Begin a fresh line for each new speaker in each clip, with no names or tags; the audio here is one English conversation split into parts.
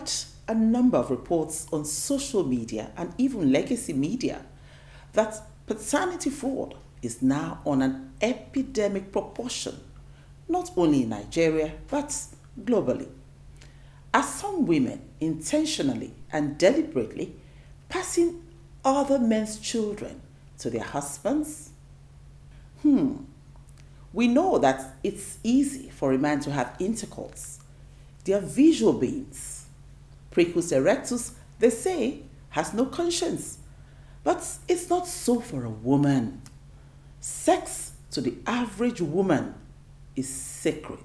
quite a number of reports on social media and even legacy media that paternity fraud is now on an epidemic proportion, not only in Nigeria but globally. Are some women intentionally and deliberately passing other men's children to their husbands? We know that it's easy for a man to have intercourse. They are visual beings. Precus erectus, they say, has no conscience. But it's not so for a woman. Sex to the average woman is sacred.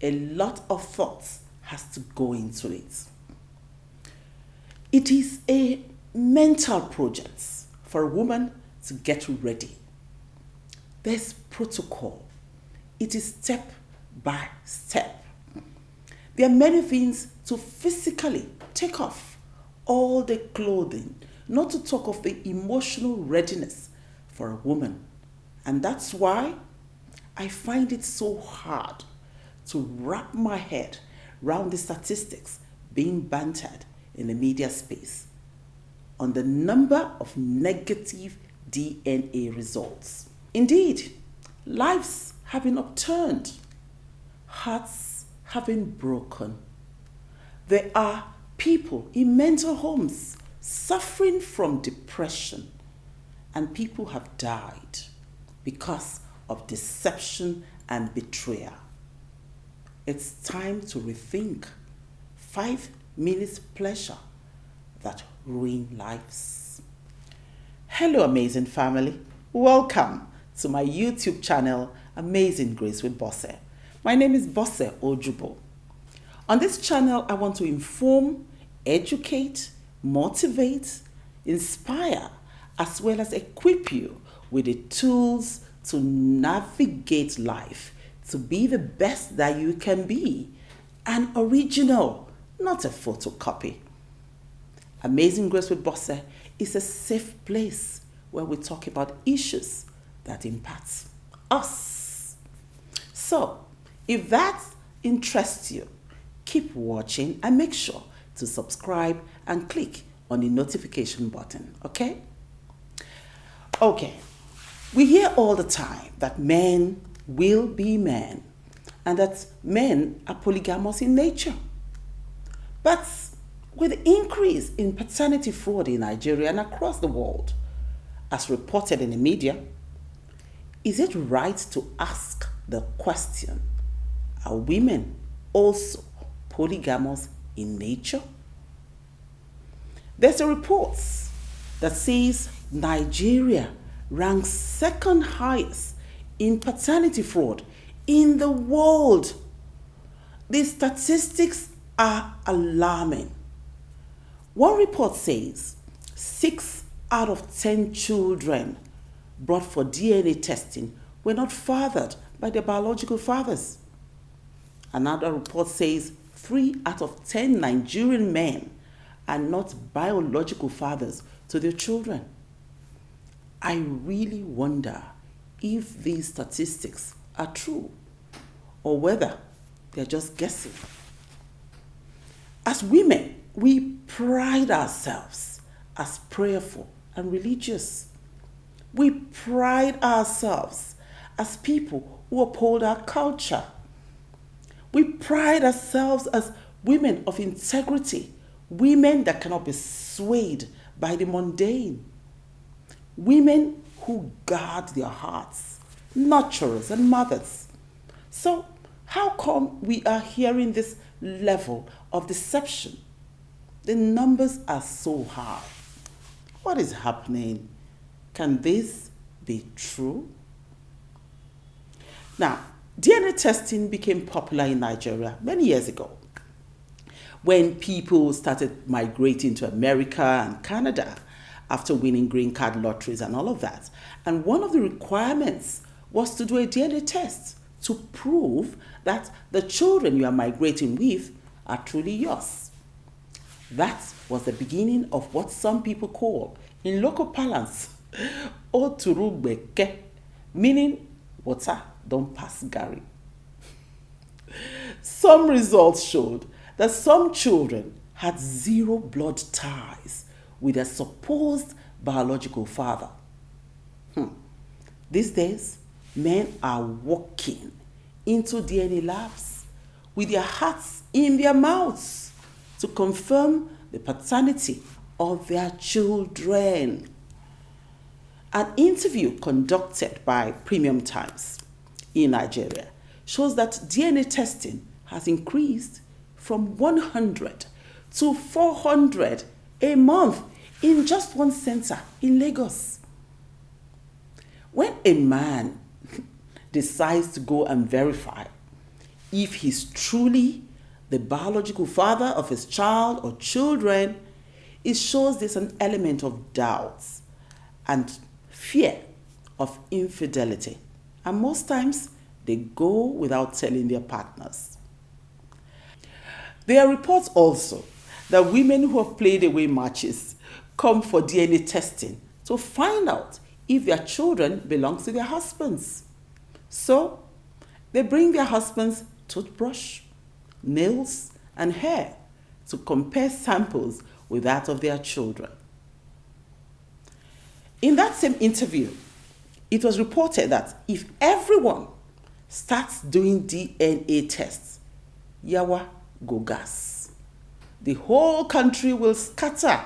A lot of thought has to go into it. It is a mental project for a woman to get ready. There's protocol. It is step by step. There are many things to physically take off all the clothing, not to talk of the emotional readiness for a woman. And that's why I find it so hard to wrap my head around the statistics being bantered in the media space on the number of negative DNA results. Indeed, lives have been upturned, hearts have been broken. There are people in mental homes suffering from depression, and people have died because of deception and betrayal. It's time to rethink 5 minutes pleasure that ruin lives. Hello, amazing family. Welcome to my YouTube channel, Amazing Grace with Bosse. My name is Bosse Ojubo. On this channel, I want to inform, educate, motivate, inspire, as well as equip you with the tools to navigate life, to be the best that you can be, an original, not a photocopy. Amazing Grace with Bosse is a safe place where we talk about issues that impact us. So, if that interests you, keep watching and make sure to subscribe and click on the notification button, okay? Okay, we hear all the time that men will be men and that men are polygamous in nature. But with the increase in paternity fraud in Nigeria and across the world, as reported in the media, is it right to ask the question, are women also polygamous in nature? There's a report that says Nigeria ranks second highest in paternity fraud in the world. The statistics are alarming. One report says 6 out of 10 children brought for DNA testing were not fathered by their biological fathers. Another report says 3 out of 10 Nigerian men are not biological fathers to their children. I really wonder if these statistics are true or whether they're just guessing. As women, we pride ourselves as prayerful and religious. We pride ourselves as people who uphold our culture. We pride ourselves as women of integrity, women that cannot be swayed by the mundane, women who guard their hearts, nurturers and mothers. So how come we are hearing this level of deception? The numbers are so high. What is happening? Can this be true? Now, DNA testing became popular in Nigeria many years ago when people started migrating to America and Canada after winning green card lotteries and all of that. And one of the requirements was to do a DNA test to prove that the children you are migrating with are truly yours. That was the beginning of what some people call, in local parlance, oturugbeke, meaning water don't pass Gary. Some results showed that some children had zero blood ties with their supposed biological father. These days, men are walking into DNA labs with their hearts in their mouths to confirm the paternity of their children. An interview conducted by Premium Times in Nigeria shows that DNA testing has increased from 100 to 400 a month in just one center in Lagos. When a man decides to go and verify if he's truly the biological father of his child or children, it shows there's an element of doubt and fear of infidelity. And most times, they go without telling their partners. There are reports also that women who have played away matches come for DNA testing to find out if their children belong to their husbands. So, they bring their husband's toothbrush, nails, and hair to compare samples with that of their children. In that same interview, it was reported that if everyone starts doing DNA tests, yawa go gas. The whole country will scatter.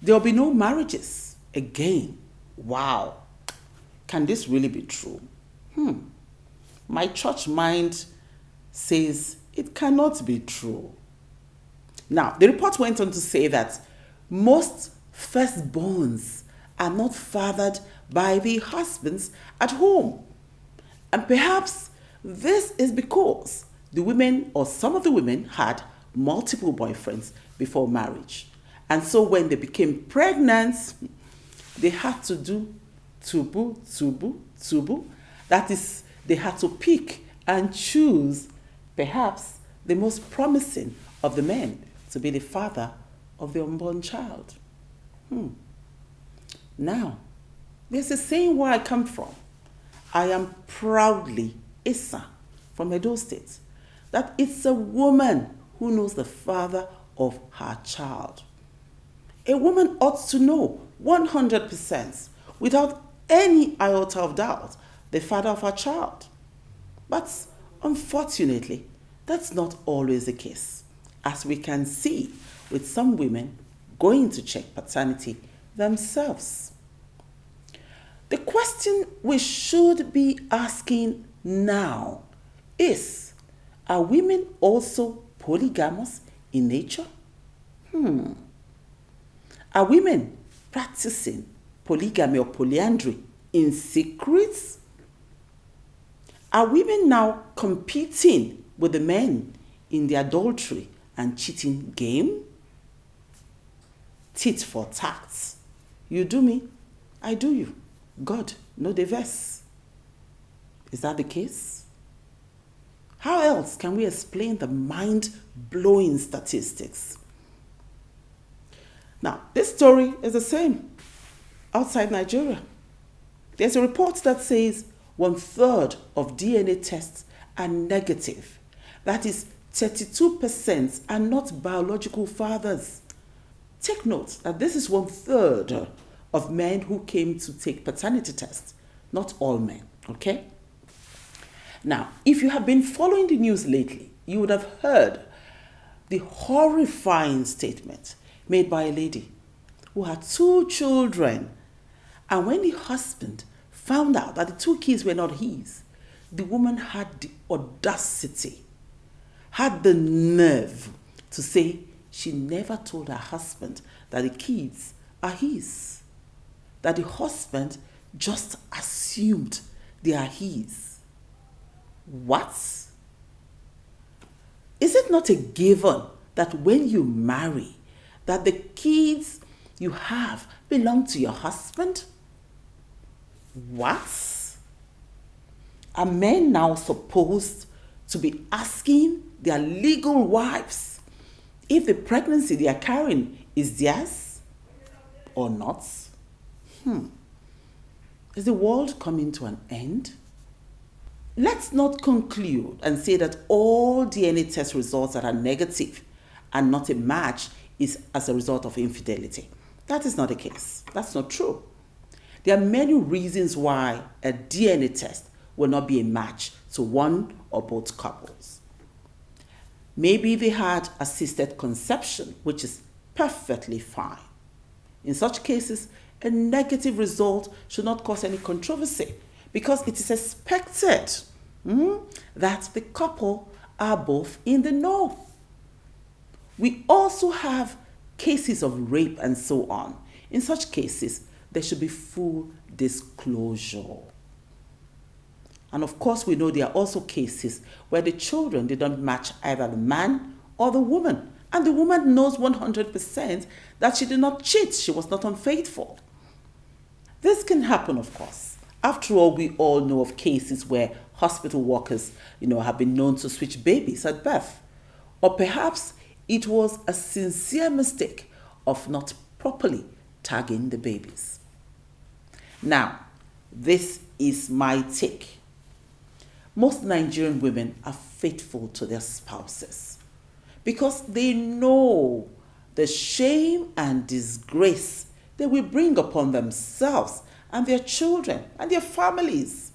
There will be no marriages again. Wow. Can this really be true? My church mind says it cannot be true. Now, the report went on to say that most firstborns are not fathered by the husbands at home. And perhaps this is because the women or some of the women had multiple boyfriends before marriage. And so when they became pregnant, they had to do tubu. That is, they had to pick and choose perhaps the most promising of the men to be the father of the unborn child. Now, there's a saying where I come from. I am proudly Issa from Edo State. That it's a woman who knows the father of her child. A woman ought to know 100% without any iota of doubt the father of her child. But unfortunately, that's not always the case, as we can see with some women going to check paternity themselves. The question we should be asking now is, are women also polygamous in nature? Are women practicing polygamy or polyandry in secret? Are women now competing with the men in the adultery and cheating game? Tit for tat. You do me, I do you. God, no diverse. Is that the case? How else can we explain the mind-blowing statistics? Now, this story is the same outside Nigeria. There's a report that says 1/3 of DNA tests are negative. That is, 32% are not biological fathers. Take note that this is 1/3 of men who came to take paternity tests, not all men, okay? Now, if you have been following the news lately, you would have heard the horrifying statement made by a lady who had 2 children. And when the husband found out that the 2 kids were not his, the woman had the audacity, had the nerve to say she never told her husband that the kids are his, that the husband just assumed they are his. What? Is it not a given that when you marry, that the kids you have belong to your husband? What? Are men now supposed to be asking their legal wives if the pregnancy they are carrying is theirs or not? Is the world coming to an end? Let's not conclude and say that all DNA test results that are negative and not a match is as a result of infidelity. That is not the case. That's not true. There are many reasons why a DNA test will not be a match to one or both couples. Maybe they had assisted conception, which is perfectly fine. In such cases, a negative result should not cause any controversy because it is expected that the couple are both in the know. We also have cases of rape and so on. In such cases, there should be full disclosure. And of course, we know there are also cases where the children did not match either the man or the woman. And the woman knows 100% that she did not cheat, she was not unfaithful. This can happen, of course. After all, we all know of cases where hospital workers, have been known to switch babies at birth. Or perhaps it was a sincere mistake of not properly tagging the babies. Now, this is my take. Most Nigerian women are faithful to their spouses because they know the shame and disgrace they will bring upon themselves and their children and their families.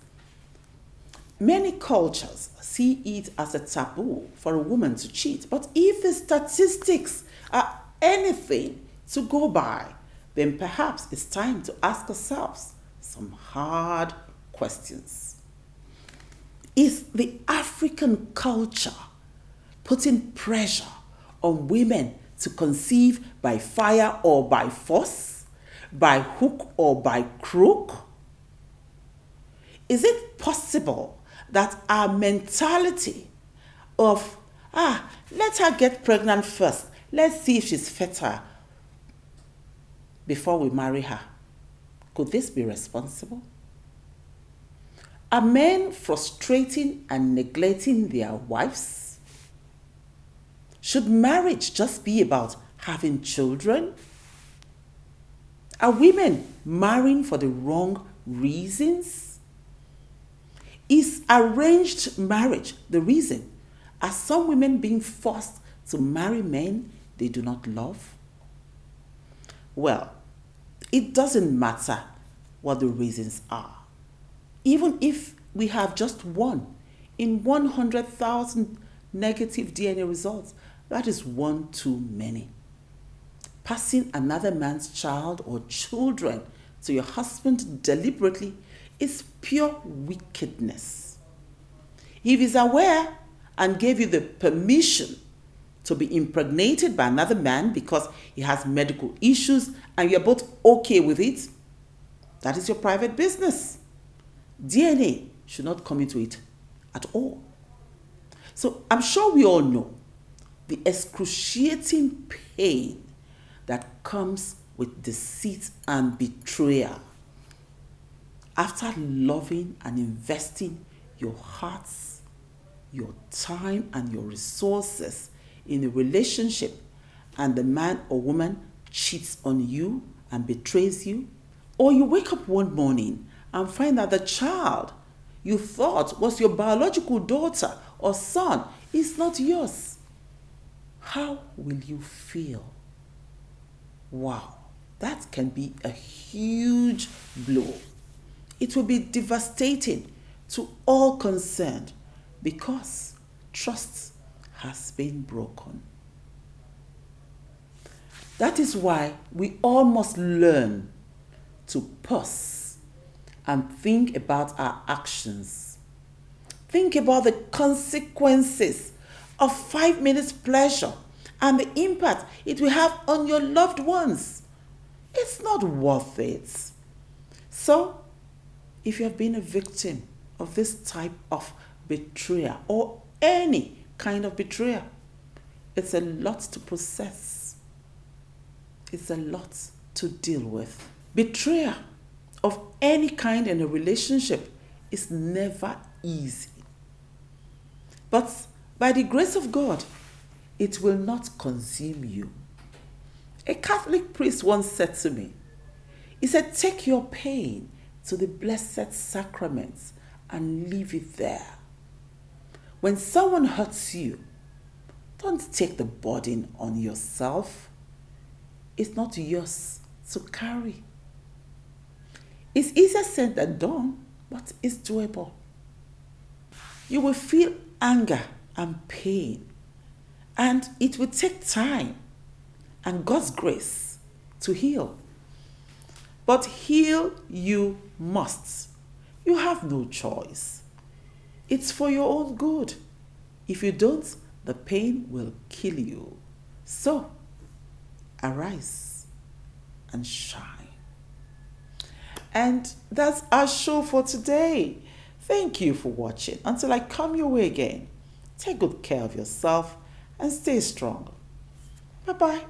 Many cultures see it as a taboo for a woman to cheat, but if the statistics are anything to go by, then perhaps it's time to ask ourselves some hard questions. Is the African culture putting pressure on women to conceive by fire or by force, by hook or by crook? Is it possible that our mentality of, let her get pregnant first, let's see if she's fertile before we marry her, could this be responsible? Are men frustrating and neglecting their wives? Should marriage just be about having children? Are women marrying for the wrong reasons? Is arranged marriage the reason? Are some women being forced to marry men they do not love? Well, it doesn't matter what the reasons are. Even if we have just one in 100,000 negative DNA results, that is one too many. Passing another man's child or children to your husband deliberately is pure wickedness. If he's aware and gave you the permission to be impregnated by another man because he has medical issues and you're both okay with it, that is your private business. DNA should not come into it at all. So I'm sure we all know the excruciating pain that comes with deceit and betrayal. After loving and investing your hearts, your time, and your resources in a relationship, and the man or woman cheats on you and betrays you, or you wake up one morning and find that the child you thought was your biological daughter or son is not yours, how will you feel? Wow, that can be a huge blow. It will be devastating to all concerned because trust has been broken. That is why we all must learn to pause and think about our actions. Think about the consequences of 5 minutes pleasure and the impact it will have on your loved ones. It's not worth it. So, if you have been a victim of this type of betrayal or any kind of betrayal, it's a lot to process. It's a lot to deal with. Betrayal of any kind in a relationship is never easy. But by the grace of God, it will not consume you. A Catholic priest once said to me, he said, take your pain to the blessed sacraments and leave it there. When someone hurts you, Don't take the burden on yourself. It's not yours to carry. It's easier said than done, but it's doable. You will feel anger and pain, and it will take time and God's grace to heal. But heal you must. You have no choice. It's for your own good. If you don't, the pain will kill you. So, arise and shine. And that's our show for today. Thank you for watching. Until I come your way again, take good care of yourself and stay strong. Bye-bye.